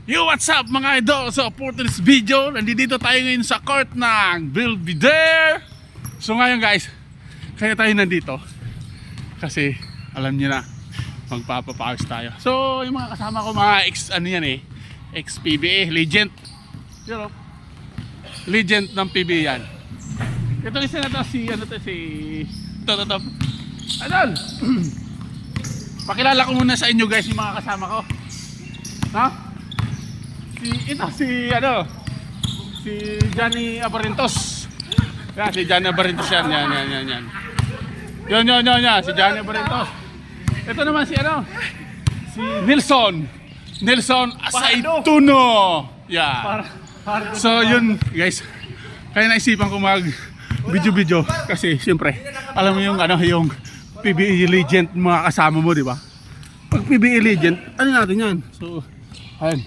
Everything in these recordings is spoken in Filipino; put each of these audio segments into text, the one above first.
Yo, what's up mga idol? So for this video, nandito tayo ngayon sa court ng Belvedere. So ngayon guys, kaya tayo nandito kasi alam niyo na, magpapapawis tayo. So yung mga kasama ko, mga ex-PBA, legend. You know, legend ng PBA yan. Ito isa na to, ito. Idol! Pakilala ko muna sa inyo guys yung mga kasama ko. Ha? Si Johnny Abarentos. Yan, si Johnny Abarentos yan. Yan, si Johnny Abarentos. Ito naman si Nelson Asaituno. Yeah. So yun guys, kaya naisipan ko mag video kasi siyempre alam mo yung yung PBA legend mga kasama mo, di ba? Pag PBA legend, ano natin yan? So ayun.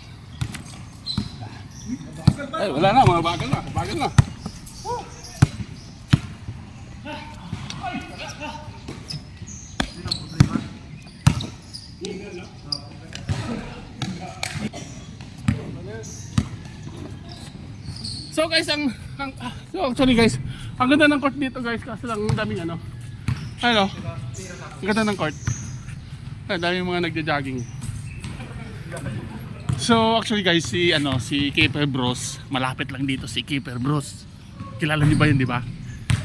Ay, wala na, mga bagal na. So guys, actually guys, ang ganda ng court dito guys, kasi lang ang daming ang ganda ng court. Ang daming mga nagja-jogging. So actually guys, si Keeper Bros, malapit lang dito si Keeper Bros. Kilala niyo ba yun, di ba?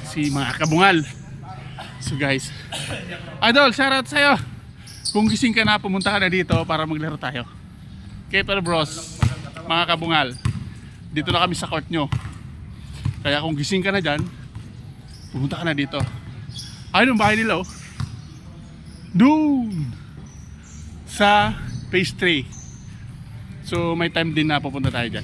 Si mga kabungal. So guys, idol, shoutout sa'yo. Kung gising ka na, pumunta ka na dito para maglaro tayo. Keeper Bros, mga kabungal, dito na kami sa court nyo. Kaya kung gising ka na dyan, pumunta ka na dito. Ayun ang bahay nila, oh. Doon sa phase 3. So may time din na pupunta tayo dyan.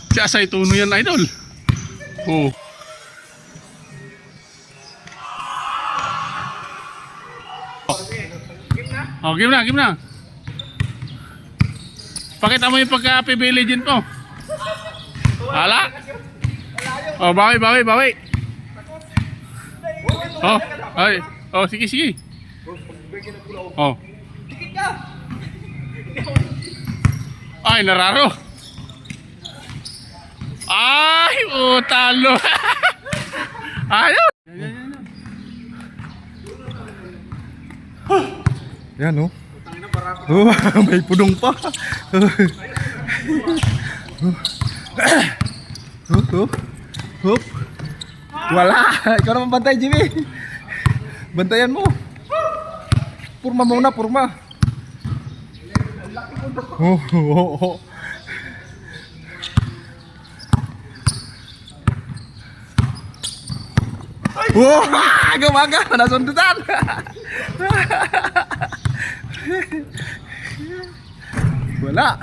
Si Asaituno yan, idol. Oh. Oh, game na. Pakita mo yung pagka-PBA legend mo. Hala. Oh, bawi. Oh, ay. Oh, sige. Oh. Ay, nararo. Ay, talo. Ayun. Yan oh. May pudong pa. Wala. Ikaw naman bantay, Jimmy. Bantayan mo. Purma muna. Gumaga, nasundutan. Wala.